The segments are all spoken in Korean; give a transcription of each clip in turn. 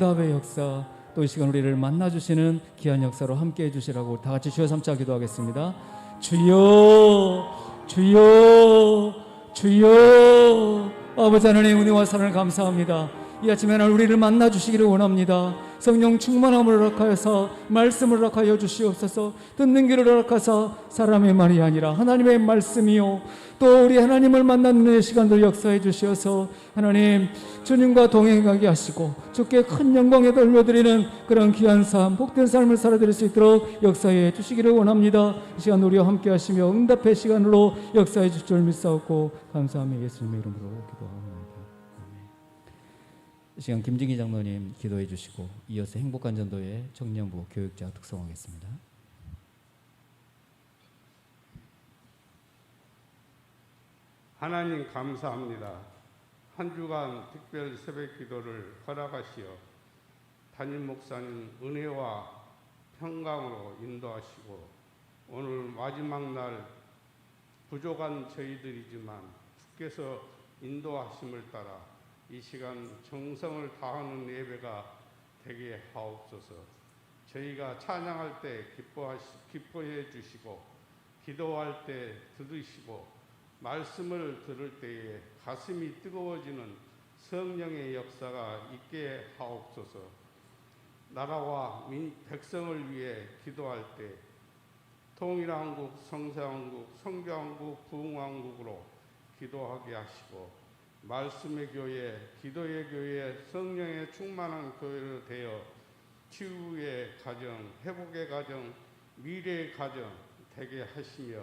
응답의 역사, 또 이 시간 우리를 만나주시는 귀한 역사로 함께 해주시라고 다 같이 주여 삼자 기도하겠습니다. 주여, 주여, 주여. 아버지 하나님, 은혜와 사랑을 감사합니다. 이 아침에 하나님 우리를 만나주시기를 원합니다. 성령 충만함을 허락하여서 말씀을 허락하여 주시옵소서. 듣는 귀를 허락하사 사람의 말이 아니라 하나님의 말씀이요, 또 우리 하나님을 만나는 시간들 역사해 주시어서 하나님 주님과 동행하게 하시고 주께 큰 영광에 돌려드리는 그런 귀한 삶, 복된 삶을 살아드릴 수 있도록 역사해 주시기를 원합니다. 이 시간 우리와 함께 하시며 응답의 시간으로 역사해 주실 줄 믿사옵고 감사하며 예수님의 이름으로 기도합니다. 이 시간 김진기 장로님 기도해 주시고 이어서 행복한 전도회 청년부 교육자 특성하겠습니다. 하나님 감사합니다. 한 주간 특별 새벽 기도를 허락하시어 담임 목사님 은혜와 평강으로 인도하시고 오늘 마지막 날 부족한 저희들이지만 주께서 인도하심을 따라 이 시간 정성을 다하는 예배가 되게 하옵소서. 저희가 찬양할 때 기뻐해 주시고 기도할 때 들으시고 말씀을 들을 때에 가슴이 뜨거워지는 성령의 역사가 있게 하옵소서. 나라와 백성을 위해 기도할 때 통일한국, 성사한국, 성교한국, 부흥한국으로 기도하게 하시고 말씀의 교회, 기도의 교회, 성령의 충만한 교회로 되어 치유의 가정, 회복의 가정, 미래의 가정 되게 하시며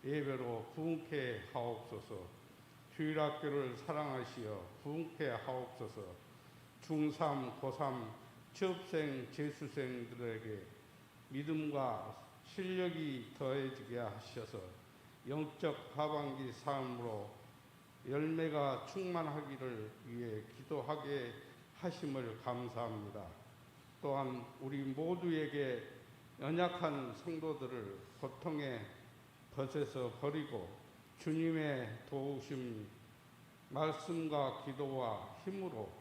예배로 부흥케 하옵소서. 주일학교를 사랑하시어 부흥케 하옵소서. 중3, 고3 취업생, 재수생들에게 믿음과 실력이 더해지게 하셔서 영적 하반기 삶으로 열매가 충만하기를 위해 기도하게 하심을 감사합니다. 또한 우리 모두에게 연약한 성도들을 고통에 벗에서 버리고 주님의 도우심, 말씀과 기도와 힘으로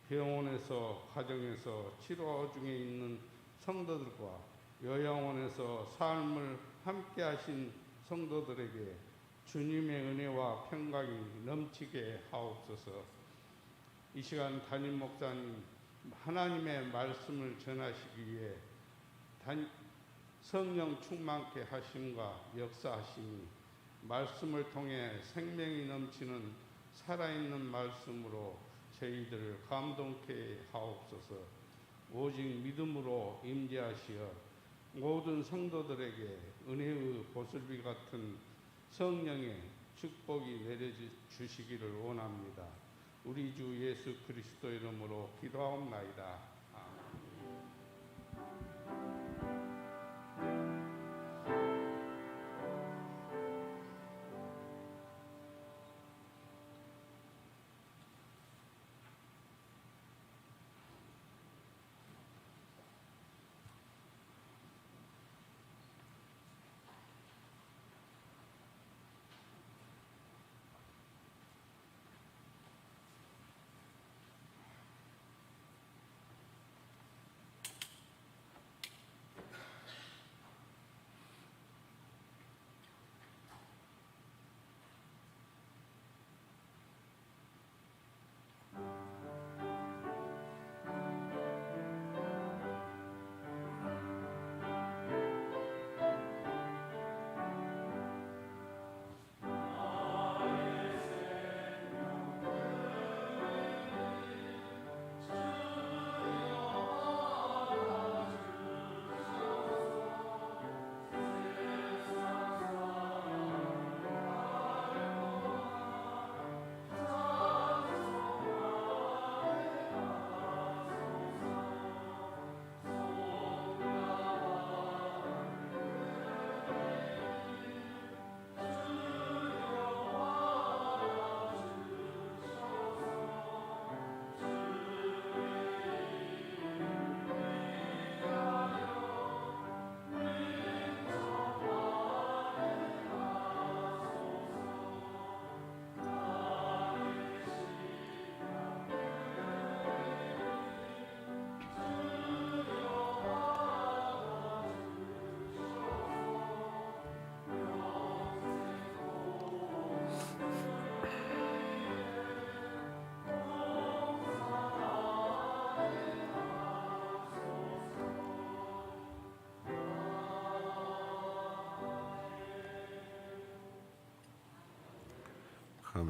병원에서 가정에서 치료 중에 있는 성도들과 요양원에서 삶을 함께 하신 성도들에게 주님의 은혜와 평강이 넘치게 하옵소서. 이 시간 담임 목사님 하나님의 말씀을 전하시기 위해 성령 충만케 하심과 역사하심이 말씀을 통해 생명이 넘치는 살아있는 말씀으로 저희들을 감동케 하옵소서. 오직 믿음으로 임재하시어 모든 성도들에게 은혜의 보슬비 같은 성령의 축복이 내려주시기를 원합니다. 우리 주 예수 그리스도 이름으로 기도하옵나이다.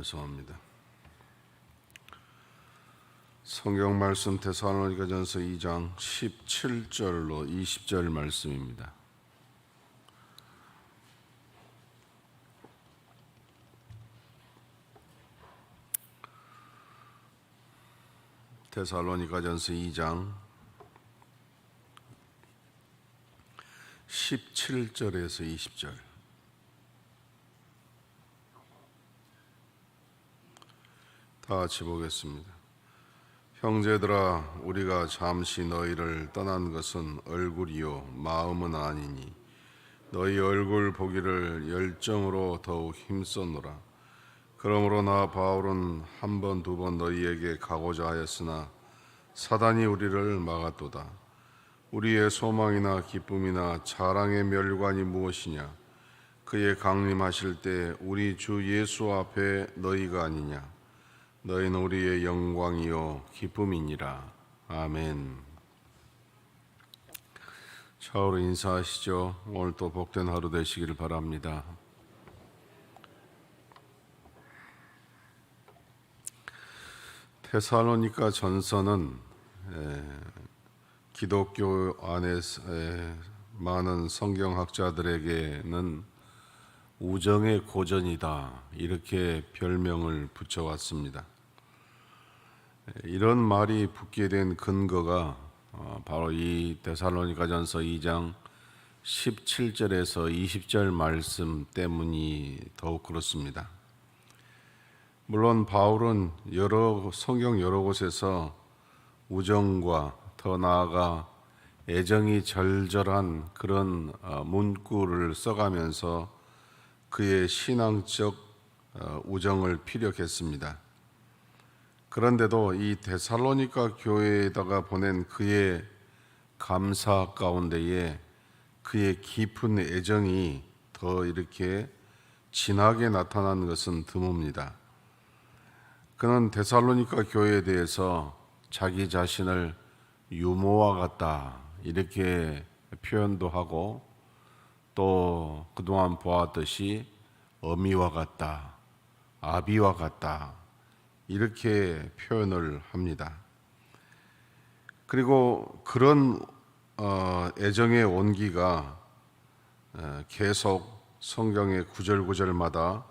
감사합니다. 성경 말씀 데살로니가전서 2장 17절로 20절 말씀입니다. 데살로니가전서 2장 17절에서 20절. 다 같이 보겠습니다. 형제들아, 우리가 잠시 너희를 떠난 것은 얼굴이요 마음은 아니니 너희 얼굴 보기를 열정으로 더욱 힘썼노라. 그러므로 나 바울은 한 번 두 번 너희에게 가고자 하였으나 사단이 우리를 막았도다. 우리의 소망이나 기쁨이나 자랑의 멸관이 무엇이냐? 그의 강림하실 때 우리 주 예수 앞에 너희가 아니냐? 너희는 우리의 영광이요 기쁨이니라. 아멘. 좌우로 인사하시죠. 오늘 또 복된 하루 되시기를 바랍니다. 데살로니가 전서는 기독교 안에서 많은 성경학자들에게는 우정의 고전이다, 이렇게 별명을 붙여왔습니다. 이런 말이 붙게 된 근거가 바로 이 데살로니가전서 2장 17절에서 20절 말씀 때문이 더욱 그렇습니다. 물론 바울은 성경 여러 곳에서 우정과 더 나아가 애정이 절절한 그런 문구를 써가면서 그의 신앙적 우정을 피력했습니다. 그런데도 이 데살로니가 교회에다가 보낸 그의 감사 가운데에 그의 깊은 애정이 더 이렇게 진하게 나타난 것은 드뭅니다. 그는 데살로니가 교회에 대해서 자기 자신을 유모와 같다, 이렇게 표현도 하고, 또 그동안 보았듯이 어미와 같다, 아비와 같다, 이렇게 표현을 합니다. 그리고 그런 애정의 온기가 계속 성경의 구절구절마다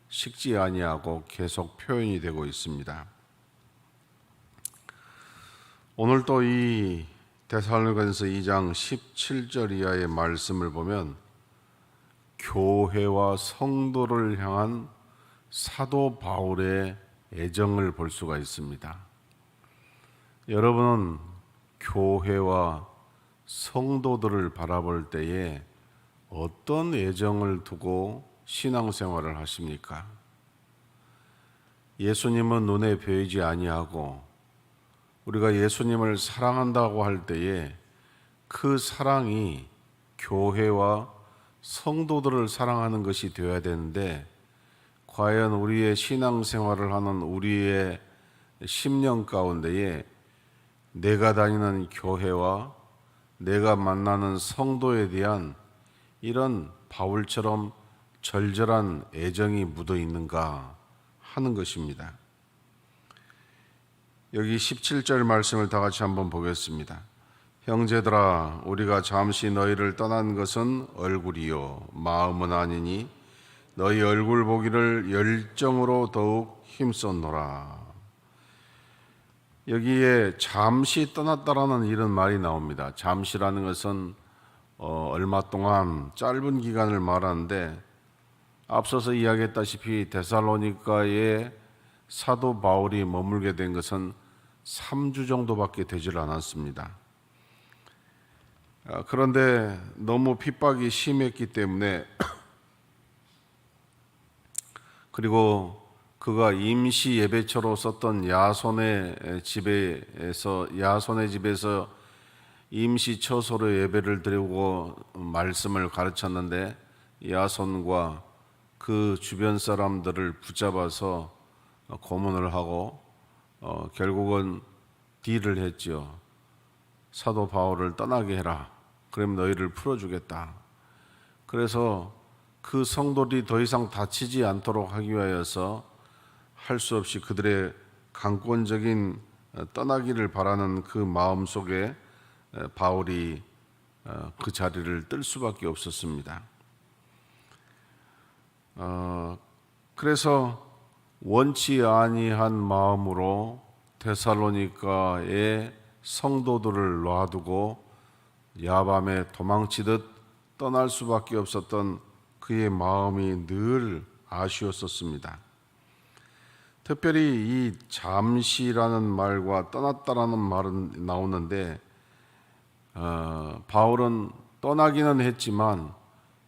식지 아니하고 계속 표현이 되고 있습니다. 오늘 또 이 데살로니가전서 2장 17절 이하의 말씀을 보면 교회와 성도를 향한 사도 바울의 애정을 볼 수가 있습니다. 여러분은 교회와 성도들을 바라볼 때에 어떤 애정을 두고 신앙생활을 하십니까? 예수님은 눈에 보이지 아니하고 우리가 예수님을 사랑한다고 할 때에 그 사랑이 교회와 성도들을 사랑하는 것이 되어야 되는데, 과연 우리의 신앙생활을 하는 우리의 심령 가운데에 내가 다니는 교회와 내가 만나는 성도에 대한 이런 바울처럼 절절한 애정이 묻어 있는가 하는 것입니다. 여기 17절 말씀을 다 같이 한번 보겠습니다. 형제들아, 우리가 잠시 너희를 떠난 것은 얼굴이요 마음은 아니니 너희 얼굴 보기를 열정으로 더욱 힘썼노라. 여기에 잠시 떠났다라는 이런 말이 나옵니다. 잠시라는 것은 얼마 동안, 짧은 기간을 말하는데, 앞서서 이야기했다시피 데살로니가의 사도 바울이 머물게 된 것은 3주 정도밖에 되질 않았습니다. 그런데 너무 핍박이 심했기 때문에 그리고 그가 임시 예배처로 썼던 야손의 집에서 임시 처소로 예배를 드리고 말씀을 가르쳤는데, 야손과 그 주변 사람들을 붙잡아서 고문을 하고 결국은 딜을 했죠. 사도 바울을 떠나게 해라. 그러면 너희를 풀어주겠다. 그래서 그 성도들이 더 이상 다치지 않도록 하기 위하여서 할 수 없이 그들의 강권적인 떠나기를 바라는 그 마음 속에 바울이 그 자리를 뜰 수밖에 없었습니다. 그래서 원치 아니한 마음으로 데살로니가의 성도들을 놔두고 야밤에 도망치듯 떠날 수밖에 없었던 그의 마음이 늘 아쉬웠었습니다. 특별히 이 잠시라는 말과 떠났다라는 말은 나오는데 바울은 떠나기는 했지만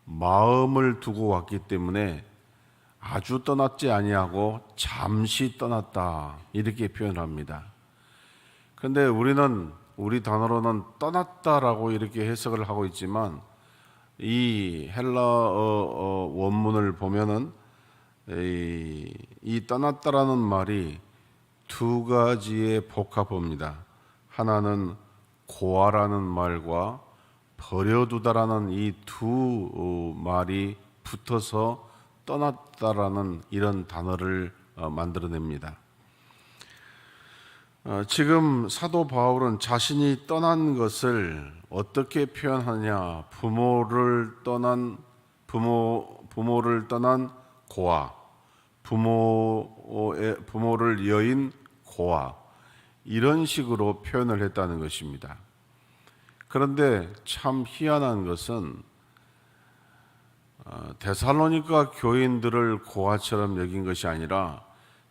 마음을 두고 왔기 때문에 아주 떠났지 아니하고 잠시 떠났다 이렇게 표현합니다. 그런데 우리 단어로는 떠났다라고 이렇게 해석을 하고 있지만 이 헬라어 원문을 보면은 이 떠났다라는 말이 두 가지의 복합어입니다. 하나는 고아라는 말과 버려두다라는 이 두 말이 붙어서 떠났다라는 이런 단어를 만들어냅니다. 지금 사도 바울은 자신이 떠난 것을 어떻게 표현하냐? 부모를 떠난 고아, 부모를 여인 고아, 이런 식으로 표현을 했다는 것입니다. 그런데 참 희한한 것은 데살로니가 교인들을 고아처럼 여긴 것이 아니라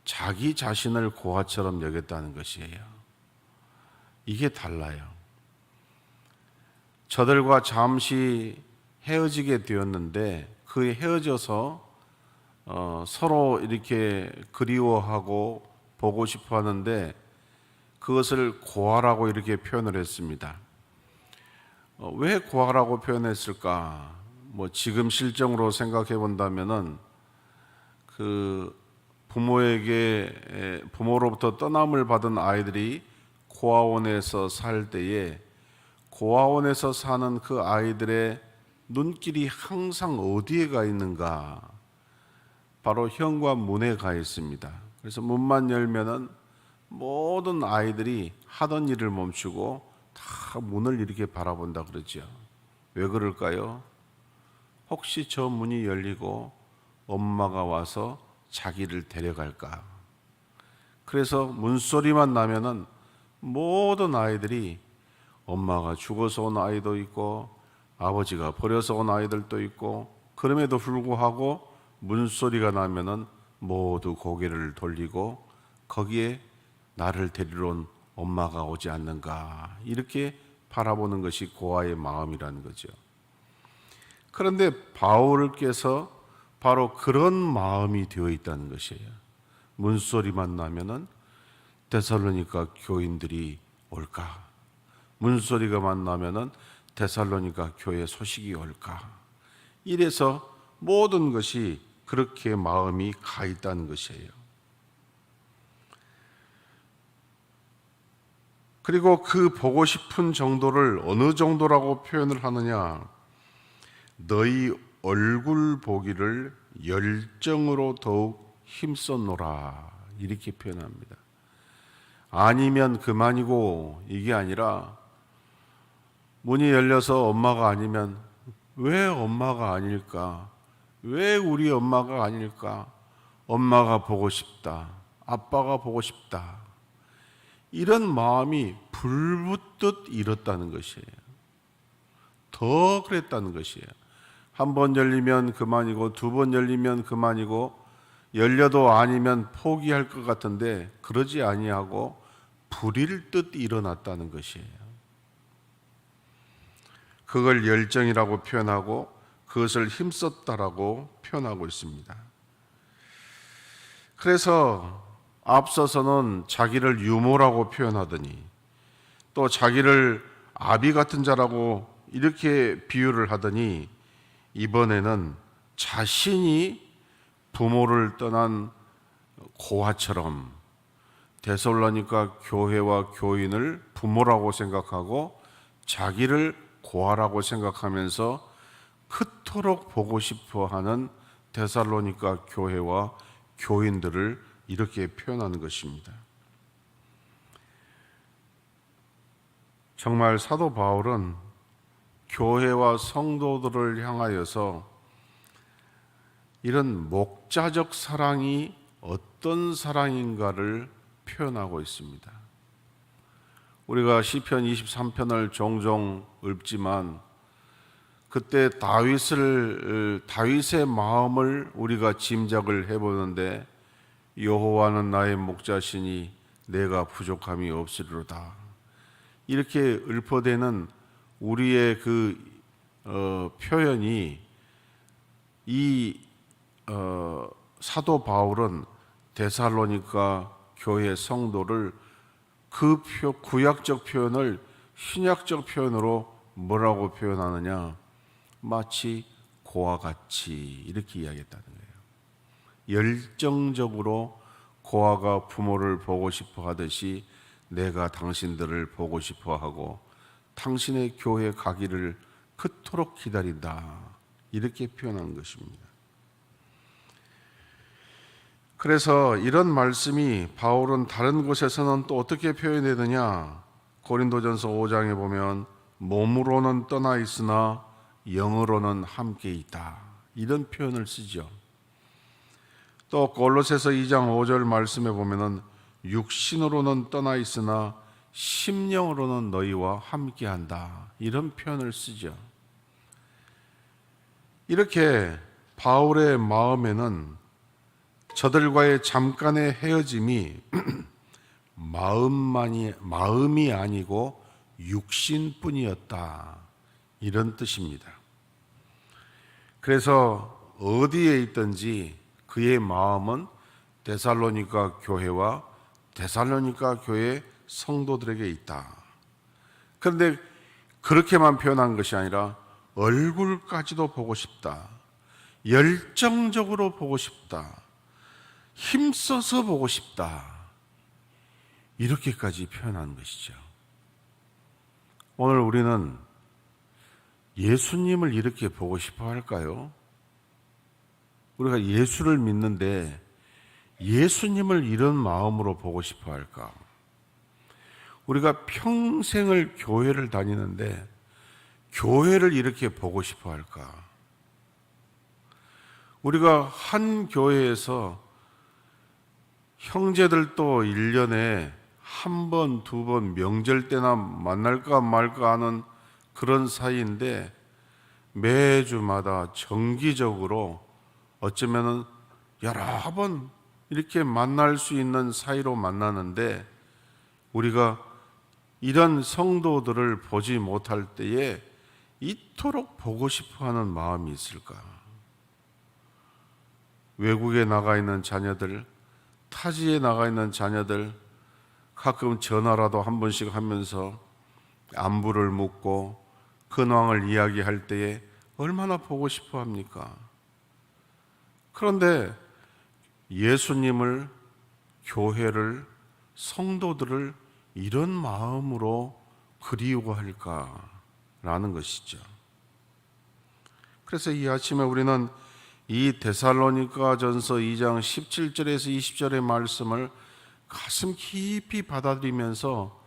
자기 자신을 고아처럼 여겼다는 것이에요. 이게 달라요. 저들과 잠시 헤어지게 되었는데 그 헤어져서 서로 이렇게 그리워하고 보고 싶어 하는데 그것을 고아라고 이렇게 표현을 했습니다. 왜 고아라고 표현했을까? 지금 실정으로 생각해 본다면은 그 부모로부터 떠남을 받은 아이들이 고아원에서 살 때에 고아원에서 사는 그 아이들의 눈길이 항상 어디에 가 있는가? 바로 현관문에 가 있습니다. 그래서 문만 열면은 모든 아이들이 하던 일을 멈추고 다 문을 이렇게 바라본다 그러죠. 왜 그럴까요? 혹시 저 문이 열리고 엄마가 와서 자기를 데려갈까? 그래서 문소리만 나면은 모든 아이들이 엄마가 죽어서 온 아이도 있고 아버지가 버려서 온 아이들도 있고 그럼에도 불구하고 문소리가 나면은 모두 고개를 돌리고 거기에 나를 데리러 온 엄마가 오지 않는가 이렇게 바라보는 것이 고아의 마음이라는 거죠. 그런데 바울께서 바로 그런 마음이 되어 있다는 것이에요. 문소리만 나면은 데살로니가 교인들이 올까? 문소리가만 나면은 데살로니가 교회 소식이 올까? 이래서 모든 것이 그렇게 마음이 가 있다는 것이에요. 그리고 그 보고 싶은 정도를 어느 정도라고 표현을 하느냐? 너희 얼굴 보기를 열정으로 더욱 힘썼노라 이렇게 표현합니다. 아니면 그만이고 이게 아니라 문이 열려서 엄마가 아니면 왜 엄마가 아닐까? 왜 우리 엄마가 아닐까? 엄마가 보고 싶다. 아빠가 보고 싶다. 이런 마음이 불붙듯 일었다는 것이에요. 더 그랬다는 것이에요. 한 번 열리면 그만이고 두 번 열리면 그만이고 열려도 아니면 포기할 것 같은데 그러지 아니하고 불일 듯 일어났다는 것이에요. 그걸 열정이라고 표현하고 그것을 힘썼다라고 표현하고 있습니다. 그래서 앞서서는 자기를 유모라고 표현하더니 또 자기를 아비 같은 자라고 이렇게 비유를 하더니 이번에는 자신이 부모를 떠난 고아처럼 데살로니가 교회와 교인을 부모라고 생각하고 자기를 고아라고 생각하면서 그토록 보고 싶어하는 데살로니가 교회와 교인들을 이렇게 표현하는 것입니다. 정말 사도 바울은 교회와 성도들을 향하여서 이런 목자적 사랑이 어떤 사랑인가를 표현하고 있습니다. 우리가 시편 23편을 종종 읊지만 그때 다윗의 마음을 우리가 짐작을 해보는데 여호와는 나의 목자시니 내가 부족함이 없으리로다. 이렇게 읊어대는 우리의 표현이 이 사도 바울은 데살로니가 교회 성도를 그 구약적 표현을 신약적 표현으로 뭐라고 표현하느냐? 마치 고와 같이 이렇게 이야기했다는 거예요. 열정적으로 고아가 부모를 보고 싶어 하듯이 내가 당신들을 보고 싶어 하고 당신의 교회에 가기를 그토록 기다린다. 이렇게 표현한 것입니다. 그래서 이런 말씀이 바울은 다른 곳에서는 또 어떻게 표현되느냐? 고린도전서 5장에 보면 몸으로는 떠나 있으나 영으로는 함께 있다. 이런 표현을 쓰죠. 또 골로새서 2장 5절 말씀에 보면은 육신으로는 떠나 있으나 심령으로는 너희와 함께한다. 이런 표현을 쓰죠. 이렇게 바울의 마음에는 저들과의 잠깐의 헤어짐이 마음이 아니고 육신뿐이었다. 이런 뜻입니다. 그래서 어디에 있든지 그의 마음은 데살로니가 교회와 데살로니가 교회 성도들에게 있다. 그런데 그렇게만 표현한 것이 아니라 얼굴까지도 보고 싶다. 열정적으로 보고 싶다. 힘써서 보고 싶다. 이렇게까지 표현한 것이죠. 오늘 우리는 예수님을 이렇게 보고 싶어 할까요? 우리가 예수를 믿는데 예수님을 이런 마음으로 보고 싶어 할까? 우리가 평생을 교회를 다니는데 교회를 이렇게 보고 싶어 할까? 우리가 한 교회에서 형제들도 1년에 한 번, 두 번 명절 때나 만날까 말까 하는 그런 사이인데 매주마다 정기적으로 어쩌면은 여러 번 이렇게 만날 수 있는 사이로 만나는데 우리가 이런 성도들을 보지 못할 때에 이토록 보고 싶어 하는 마음이 있을까? 외국에 나가 있는 자녀들, 타지에 나가 있는 자녀들 가끔 전화라도 한 번씩 하면서 안부를 묻고 근황을 이야기할 때에 얼마나 보고 싶어 합니까? 그런데 예수님을, 교회를, 성도들을 이런 마음으로 그리워할까라는 것이죠. 그래서 이 아침에 우리는 이 데살로니가전서 2장 17절에서 20절의 말씀을 가슴 깊이 받아들이면서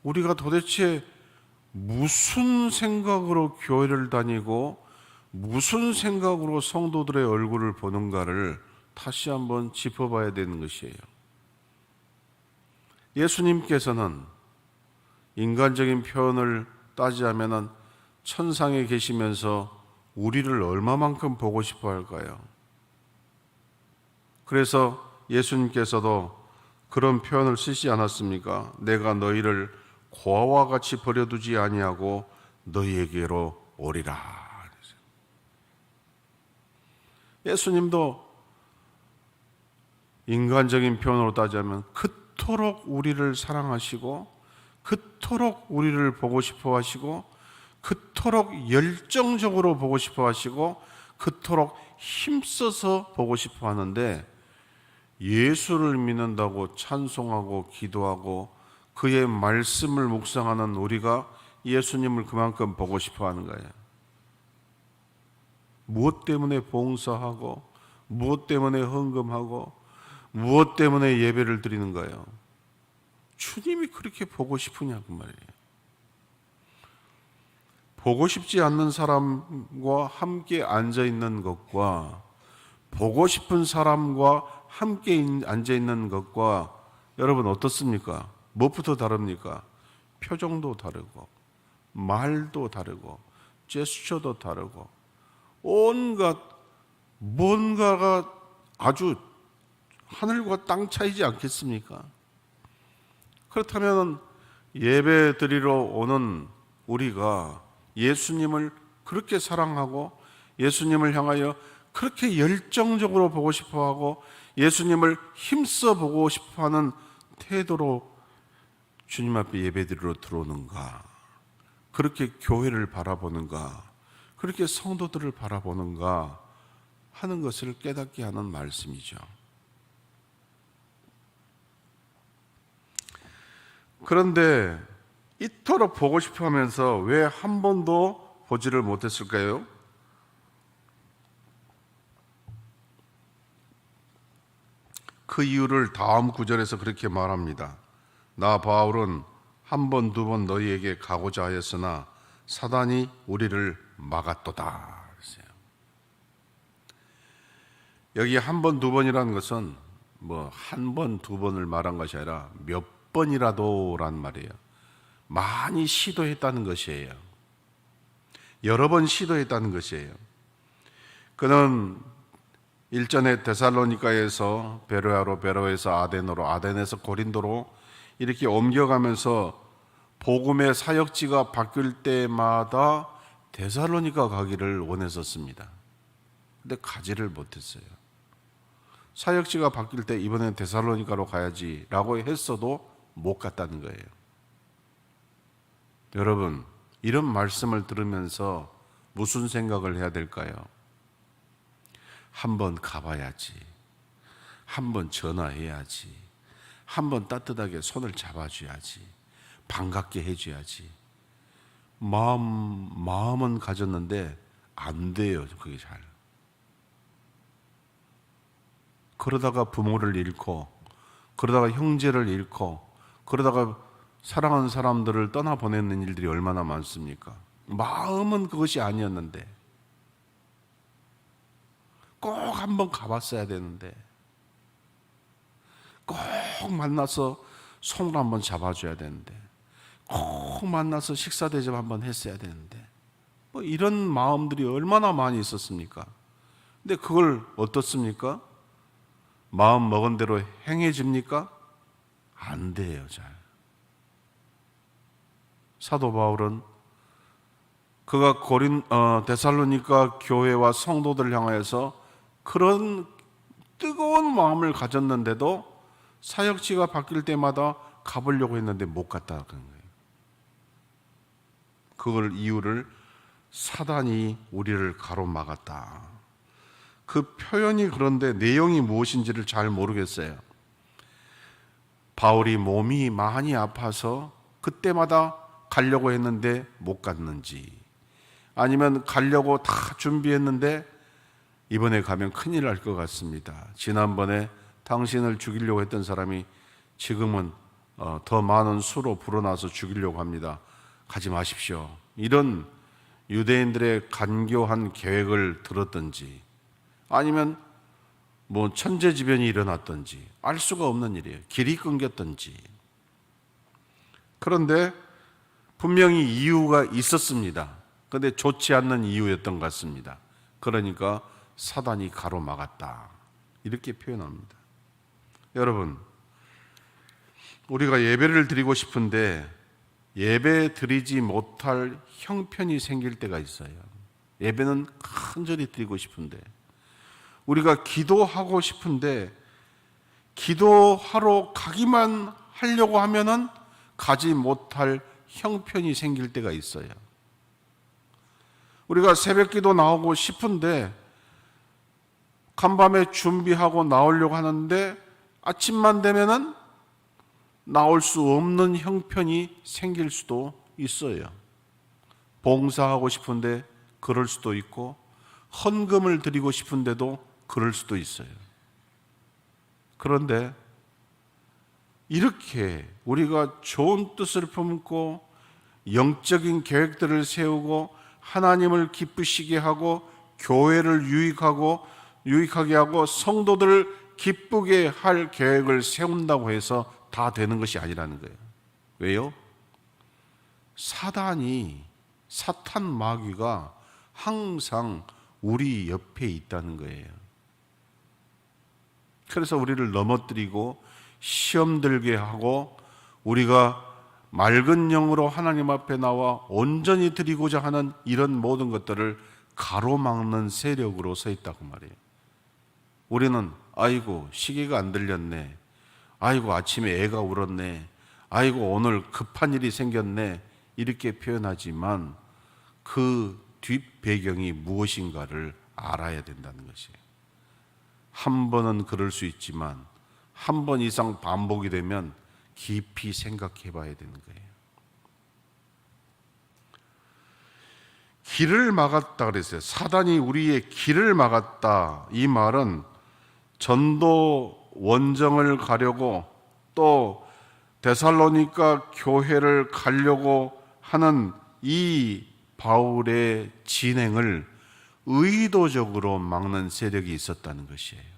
우리가 도대체 무슨 생각으로 교회를 다니고 무슨 생각으로 성도들의 얼굴을 보는가를 다시 한번 짚어봐야 되는 것이에요. 예수님께서는 인간적인 표현을 따지자면 천상에 계시면서 우리를 얼마만큼 보고 싶어 할까요? 그래서 예수님께서도 그런 표현을 쓰시지 않았습니까? 내가 너희를 고아와 같이 버려두지 아니하고 너희에게로 오리라. 예수님도 인간적인 표현으로 따지자면 그토록 우리를 사랑하시고 그토록 우리를 보고 싶어 하시고 그토록 열정적으로 보고 싶어 하시고 그토록 힘써서 보고 싶어 하는데 예수를 믿는다고 찬송하고 기도하고 그의 말씀을 묵상하는 우리가 예수님을 그만큼 보고 싶어 하는 거예요. 무엇 때문에 봉사하고 무엇 때문에 헌금하고 무엇 때문에 예배를 드리는가요? 주님이 그렇게 보고 싶으냐고 말이에요. 보고 싶지 않는 사람과 함께 앉아 있는 것과 보고 싶은 사람과 함께 앉아 있는 것과 여러분 어떻습니까? 무엇부터 다릅니까? 표정도 다르고 말도 다르고 제스처도 다르고 온갖 뭔가가 아주 하늘과 땅 차이지 않겠습니까? 그렇다면 예배 드리러 오는 우리가 예수님을 그렇게 사랑하고 예수님을 향하여 그렇게 열정적으로 보고 싶어하고 예수님을 힘써 보고 싶어하는 태도로 주님 앞에 예배 드리러 들어오는가? 그렇게 교회를 바라보는가? 그렇게 성도들을 바라보는가? 하는 것을 깨닫게 하는 말씀이죠. 그런데 이토록 보고 싶어 하면서 왜 한 번도 보지를 못했을까요? 그 이유를 다음 구절에서 그렇게 말합니다. 나 바울은 한 번, 두 번 너희에게 가고자 하였으나 사단이 우리를 막았도다. 여기 한 번, 두 번이라는 것은 뭐 한 번, 두 번을 말한 것이 아니라 몇 번이라도란 말이에요. 많이 시도했다는 것이에요. 여러 번 시도했다는 것이에요. 그는 일전에 데살로니가에서 베로야로, 베로에서 아덴으로, 아덴에서 고린도로 이렇게 옮겨가면서 복음의 사역지가 바뀔 때마다 데살로니가 가기를 원했었습니다. 근데 가지를 못했어요. 사역지가 바뀔 때 이번엔 데살로니가로 가야지 라고 했어도 못 갔다는 거예요. 여러분, 이런 말씀을 들으면서 무슨 생각을 해야 될까요? 한번 가봐야지, 한번 전화해야지, 한번 따뜻하게 손을 잡아줘야지, 반갑게 해줘야지. 마음은 가졌는데 안 돼요, 그게 잘. 그러다가 부모를 잃고, 그러다가 형제를 잃고, 그러다가 사랑하는 사람들을 떠나보내는 일들이 얼마나 많습니까? 마음은 그것이 아니었는데 꼭 한번 가봤어야 되는데 꼭 만나서 손을 한번 잡아줘야 되는데 꼭 만나서 식사 대접 한번 했어야 되는데 뭐 이런 마음들이 얼마나 많이 있었습니까? 근데 그걸 어떻습니까? 마음 먹은 대로 행해집니까? 안 돼요, 잘. 사도 바울은 그가 데살로니가 교회와 성도들을 향하여서 그런 뜨거운 마음을 가졌는데도 사역지가 바뀔 때마다 가보려고 했는데 못 갔다는 거예요. 그걸 이유를 사단이 우리를 가로막았다. 그 표현이 그런데 내용이 무엇인지를 잘 모르겠어요. 바울이 몸이 많이 아파서 그때마다 가려고 했는데 못 갔는지, 아니면 가려고 다 준비했는데 이번에 가면 큰일 날 것 같습니다. 지난번에 당신을 죽이려고 했던 사람이 지금은 더 많은 수로 불어나서 죽이려고 합니다. 가지 마십시오. 이런 유대인들의 간교한 계획을 들었든지, 아니면 뭐 천재지변이 일어났든지 알 수가 없는 일이에요. 길이 끊겼든지. 그런데 분명히 이유가 있었습니다. 그런데 좋지 않는 이유였던 것 같습니다. 그러니까 사단이 가로막았다, 이렇게 표현합니다. 여러분, 우리가 예배를 드리고 싶은데 예배 드리지 못할 형편이 생길 때가 있어요. 예배는 간절히 드리고 싶은데, 우리가 기도하고 싶은데 기도하러 가기만 하려고 하면은 가지 못할 형편이 생길 때가 있어요. 우리가 새벽기도 나오고 싶은데 간밤에 준비하고 나오려고 하는데 아침만 되면은 나올 수 없는 형편이 생길 수도 있어요. 봉사하고 싶은데 그럴 수도 있고, 헌금을 드리고 싶은데도 그럴 수도 있어요. 그런데 이렇게 우리가 좋은 뜻을 품고 영적인 계획들을 세우고 하나님을 기쁘시게 하고 교회를 유익하게 하고 성도들을 기쁘게 할 계획을 세운다고 해서 다 되는 것이 아니라는 거예요. 왜요? 사탄 마귀가 항상 우리 옆에 있다는 거예요. 그래서 우리를 넘어뜨리고 시험 들게 하고 우리가 맑은 영으로 하나님 앞에 나와 온전히 드리고자 하는 이런 모든 것들을 가로막는 세력으로 서 있다고 말이에요. 우리는 아이고 시계가 안 들렸네, 아이고 아침에 애가 울었네, 아이고 오늘 급한 일이 생겼네, 이렇게 표현하지만 그 뒷배경이 무엇인가를 알아야 된다는 것이에요. 한 번은 그럴 수 있지만 한 번 이상 반복이 되면 깊이 생각해 봐야 되는 거예요. 길을 막았다 그랬어요. 사단이 우리의 길을 막았다. 이 말은 전도 원정을 가려고 또 데살로니가 교회를 가려고 하는 이 바울의 진행을 의도적으로 막는 세력이 있었다는 것이에요.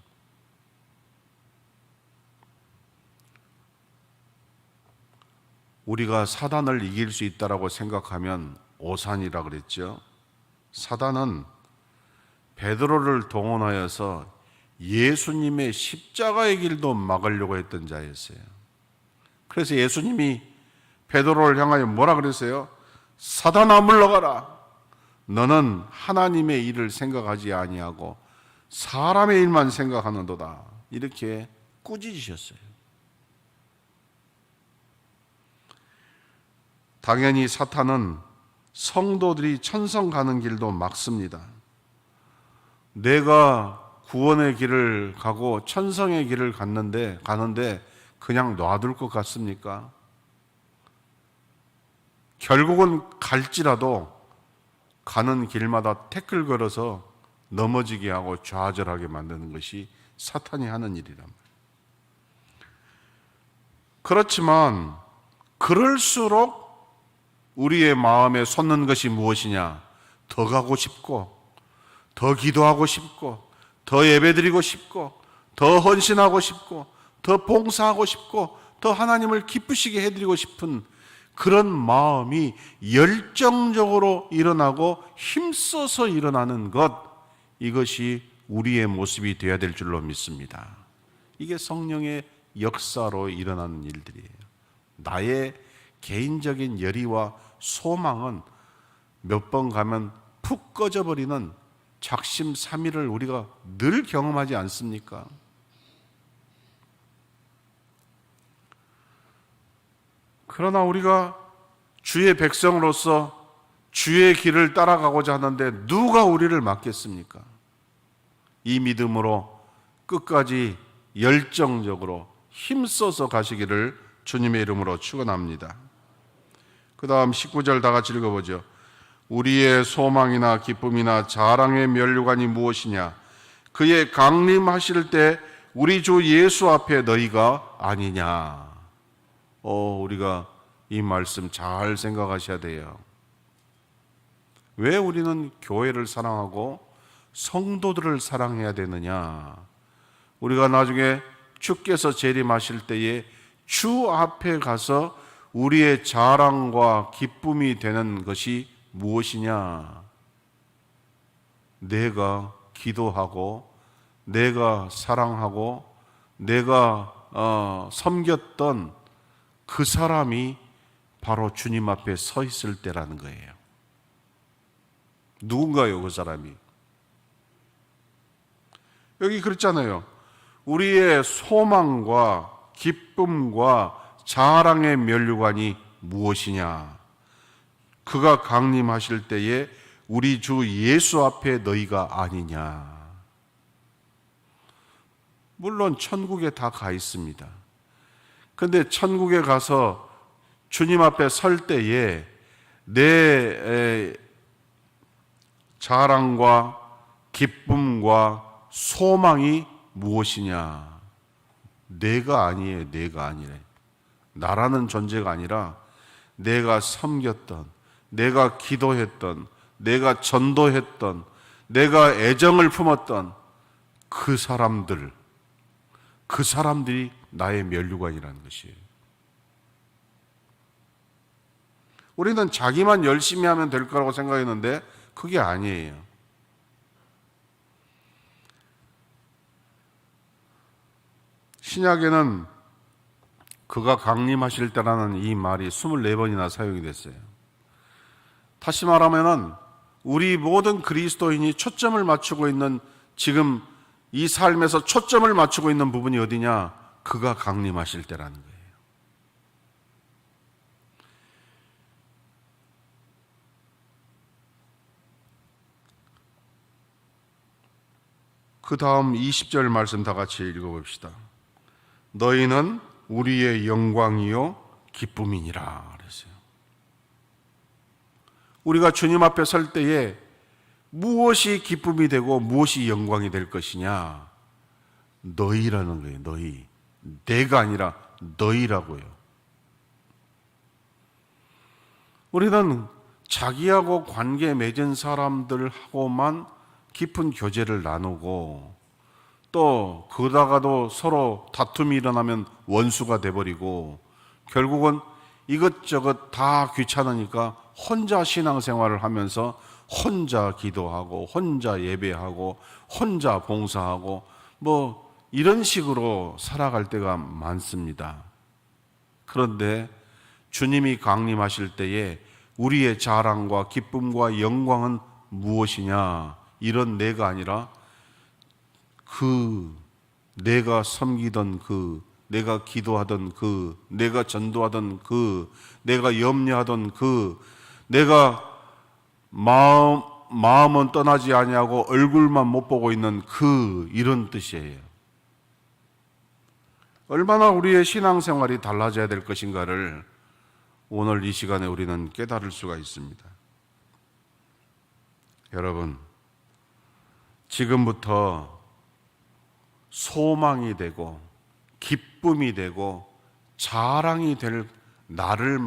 우리가 사단을 이길 수 있다라고 생각하면 오산이라 그랬죠. 사단은 베드로를 동원하여서 예수님의 십자가의 길도 막으려고 했던 자였어요. 그래서 예수님이 베드로를 향하여 뭐라 그랬어요? 사단아 물러가라. 너는 하나님의 일을 생각하지 아니하고 사람의 일만 생각하는도다. 이렇게 꾸짖으셨어요. 당연히 사탄은 성도들이 천성 가는 길도 막습니다. 내가 구원의 길을 가고 천성의 길을 가는데 그냥 놔둘 것 같습니까? 결국은 갈지라도 가는 길마다 태클 걸어서 넘어지게 하고 좌절하게 만드는 것이 사탄이 하는 일이란 말이에요. 그렇지만 그럴수록 우리의 마음에 솟는 것이 무엇이냐? 더 가고 싶고, 더 기도하고 싶고, 더 예배드리고 싶고, 더 헌신하고 싶고, 더 봉사하고 싶고, 더 하나님을 기쁘시게 해드리고 싶은 그런 마음이 열정적으로 일어나고 힘써서 일어나는 것, 이것이 우리의 모습이 되어야 될 줄로 믿습니다. 이게 성령의 역사로 일어나는 일들이에요. 나의 개인적인 열의와 소망은 몇 번 가면 푹 꺼져버리는 작심삼일을 우리가 늘 경험하지 않습니까? 그러나 우리가 주의 백성으로서 주의 길을 따라가고자 하는데 누가 우리를 막겠습니까? 이 믿음으로 끝까지 열정적으로 힘써서 가시기를 주님의 이름으로 축원합니다. 그 다음 19절 다 같이 읽어보죠. 우리의 소망이나 기쁨이나 자랑의 면류관이 무엇이냐? 그의 강림하실 때 우리 주 예수 앞에 너희가 아니냐? 우리가 이 말씀 잘 생각하셔야 돼요. 왜 우리는 교회를 사랑하고 성도들을 사랑해야 되느냐? 우리가 나중에 주께서 재림하실 때에 주 앞에 가서 우리의 자랑과 기쁨이 되는 것이 무엇이냐? 내가 기도하고 내가 사랑하고 내가 섬겼던 그 사람이 바로 주님 앞에 서 있을 때라는 거예요. 누군가요, 그 사람이? 여기 그랬잖아요. 우리의 소망과 기쁨과 자랑의 면류관이 무엇이냐? 그가 강림하실 때에 우리 주 예수 앞에 너희가 아니냐? 물론 천국에 다 가 있습니다. 그런데 천국에 가서 주님 앞에 설 때에 내 자랑과 기쁨과 소망이 무엇이냐? 내가 아니에요. 내가 아니래. 나라는 존재가 아니라 내가 섬겼던, 내가 기도했던, 내가 전도했던, 내가 애정을 품었던 그 사람들이 나의 면류관이라는 것이에요. 우리는 자기만 열심히 하면 될 거라고 생각했는데 그게 아니에요. 신약에는 그가 강림하실 때라는 이 말이 24번이나 사용이 됐어요. 다시 말하면은 우리 모든 그리스도인이 초점을 맞추고 있는, 지금 이 삶에서 초점을 맞추고 있는 부분이 어디냐? 그가 강림하실 때라는 거예요. 그 다음 20절 말씀 다 같이 읽어봅시다. 너희는 우리의 영광이요 기쁨이니라 그랬어요. 우리가 주님 앞에 설 때에 무엇이 기쁨이 되고 무엇이 영광이 될 것이냐? 너희라는 거예요. 너희. 내가 아니라 너희라고요. 우리는 자기하고 관계 맺은 사람들하고만 깊은 교제를 나누고, 또 그러다가도 서로 다툼이 일어나면 원수가 돼버리고, 결국은 이것저것 다 귀찮으니까 혼자 신앙생활을 하면서 혼자 기도하고 혼자 예배하고 혼자 봉사하고 뭐 이런 식으로 살아갈 때가 많습니다. 그런데 주님이 강림하실 때에 우리의 자랑과 기쁨과 영광은 무엇이냐? 이런 내가 아니라 그 내가 섬기던 그, 내가 기도하던 그, 내가 전도하던 그, 내가 염려하던 그, 내가 마음은 떠나지 아니하고 얼굴만 못 보고 있는 그, 이런 뜻이에요. 얼마나 우리의 신앙생활이 달라져야 될 것인가를 오늘 이 시간에 우리는 깨달을 수가 있습니다. 여러분, 지금부터 소망이 되고 기쁨이 되고 자랑이 될 나를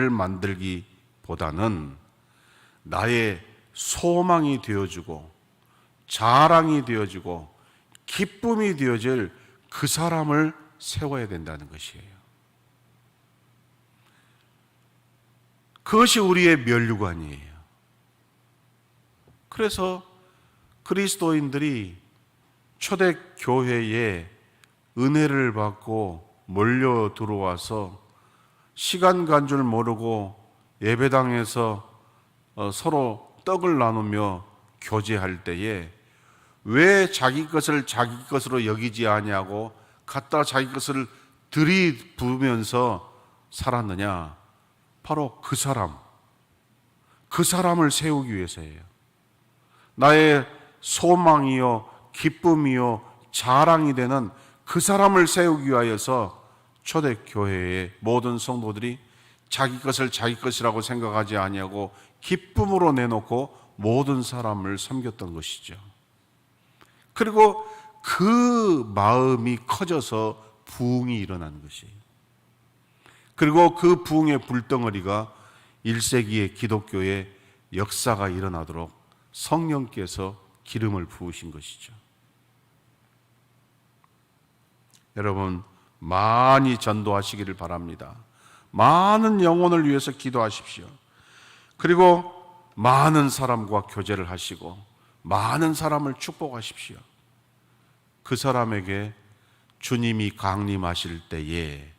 만들기보다는 나의 소망이 되어주고 자랑이 되어주고 기쁨이 되어질 그 사람을 세워야 된다는 것이에요. 그것이 우리의 면류관이에요. 그래서 그리스도인들이 초대교회에 은혜를 받고 몰려 들어와서 시간 간 줄 모르고 예배당에서 서로 떡을 나누며 교제할 때에 왜 자기 것을 자기 것으로 여기지 아니하고 갖다 자기 것을 들이부으면서 살았느냐? 바로 그 사람을 세우기 위해서예요. 나의 소망이요 기쁨이요 자랑이 되는 그 사람을 세우기 위하여서 초대교회의 모든 성도들이 자기 것을 자기 것이라고 생각하지 아니하고 기쁨으로 내놓고 모든 사람을 섬겼던 것이죠. 그리고 그 마음이 커져서 부흥이 일어난 것이에요. 그리고 그 부흥의 불덩어리가 1세기의 기독교의 역사가 일어나도록 성령께서 기름을 부으신 것이죠. 여러분, 많이 전도하시기를 바랍니다. 많은 영혼을 위해서 기도하십시오. 그리고 많은 사람과 교제를 하시고 많은 사람을 축복하십시오. 그 사람에게 주님이 강림하실 때에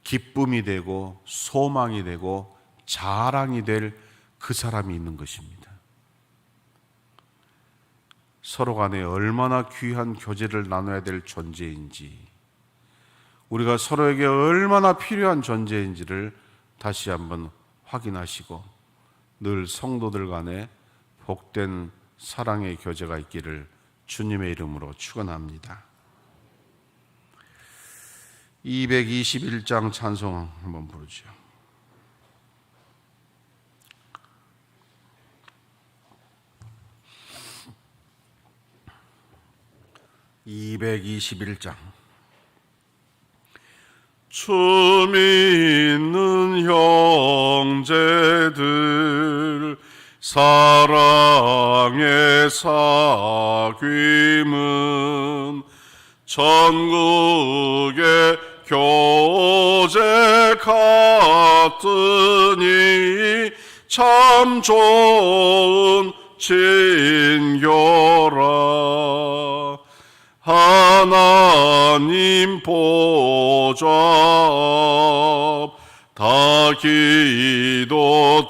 기쁨이 되고 소망이 되고 자랑이 될 그 사람이 있는 것입니다. 서로 간에 얼마나 귀한 교제를 나눠야 될 존재인지, 우리가 서로에게 얼마나 필요한 존재인지를 다시 한번 확인하시고 늘 성도들 간에 복된 사랑의 교제가 있기를 주님의 이름으로 축원합니다. 221장 찬송 한번 부르죠. 221장. 주 믿는 형제들, 사랑의 사귐은 전국의 교제 같으니 참 좋은 친교라. 하나님 보좌 앞 다 기도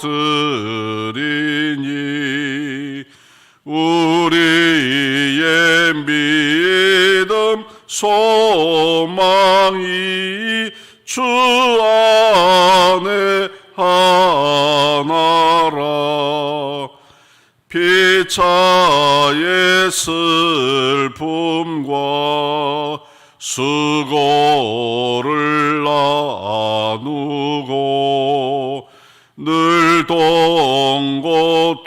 드리니 우리의 믿음 소망이 주 안에 하나라. 피차의 슬픔과 수고를 나누고 늘 동고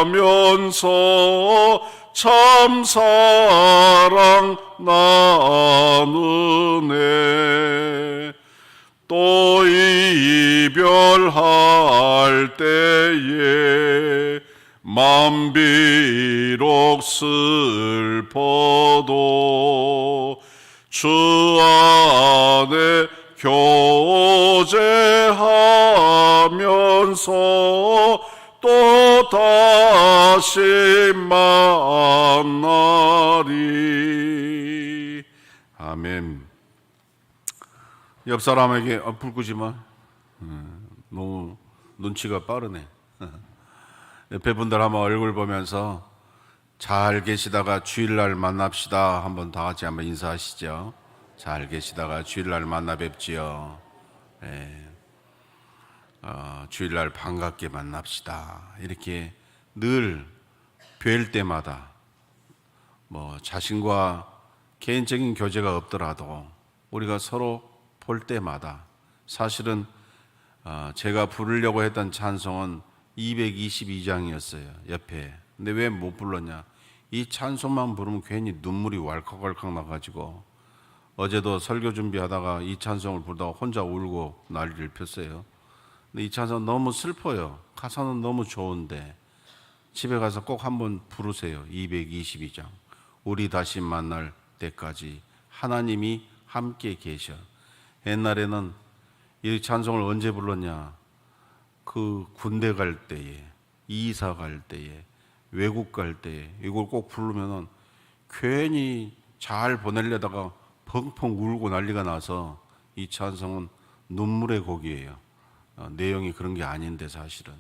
동락하면서 참 사랑 나누네. 또 이별할 때에 맘 비록 슬퍼도 주 안에 교제하면서 또 다시 만나리. 아멘. 옆 사람에게 불 끄지 마. 너무 눈치가 빠르네. 옆에 분들 한번 얼굴 보면서 잘 계시다가 주일날 만납시다. 한번 다 같이 한번 인사하시죠. 잘 계시다가 주일날 만나 뵙지요. 네. 주일날 반갑게 만납시다. 이렇게 늘 뵐 때마다 뭐 자신과 개인적인 교제가 없더라도 우리가 서로 볼 때마다 사실은 제가 부르려고 했던 찬송은 222장이었어요. 옆에. 근데 왜 못 불렀냐? 이 찬송만 부르면 괜히 눈물이 왈칵왈칵 나가지고 어제도 설교 준비하다가 이 찬송을 부르다가 혼자 울고 난리를 폈어요. 근데 이 찬송 너무 슬퍼요. 가사는 너무 좋은데 집에 가서 꼭 한번 부르세요. 222장. 우리 다시 만날 때까지 하나님이 함께 계셔. 옛날에는 이 찬송을 언제 불렀냐? 그 군대 갈 때에, 이사 갈 때에, 외국 갈 때에 이걸 꼭 부르면은 괜히 잘 보내려다가 펑펑 울고 난리가 나서 이 찬송은 눈물의 곡이에요. 내용이 그런 게 아닌데 사실은.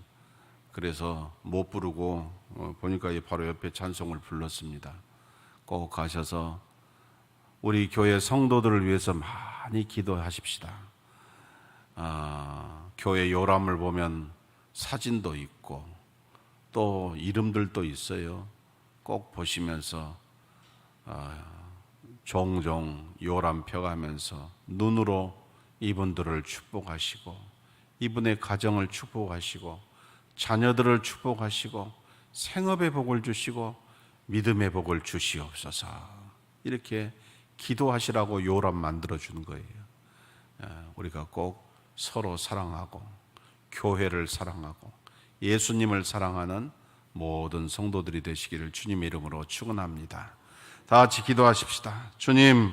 그래서 못 부르고 보니까 바로 옆에 찬송을 불렀습니다. 꼭 가셔서 우리 교회 성도들을 위해서 많이 기도하십시다. 교회 요람을 보면 사진도 있고 또 이름들도 있어요. 꼭 보시면서 종종 요람 펴가면서 눈으로 이분들을 축복하시고 이분의 가정을 축복하시고 자녀들을 축복하시고 생업의 복을 주시고 믿음의 복을 주시옵소서. 이렇게 기도하시라고 요람 만들어 주는 거예요. 우리가 꼭 서로 사랑하고 교회를 사랑하고 예수님을 사랑하는 모든 성도들이 되시기를 주님의 이름으로 축원합니다. 다 같이 기도하십시다. 주님,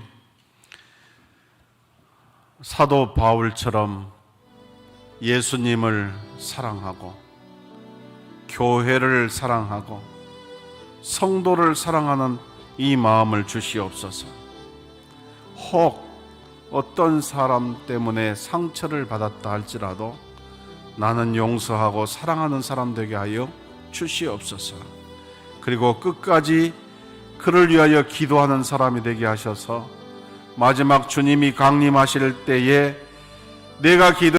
사도 바울처럼 예수님을 사랑하고 교회를 사랑하고 성도를 사랑하는 이 마음을 주시옵소서. 혹 어떤 사람 때문에 상처를 받았다 할지라도 나는 용서하고 사랑하는 사람 되게 하여 주시옵소서. 그리고 끝까지 그를 위하여 기도하는 사람이 되게 하셔서 마지막 주님이 강림하실 때에 내가 기도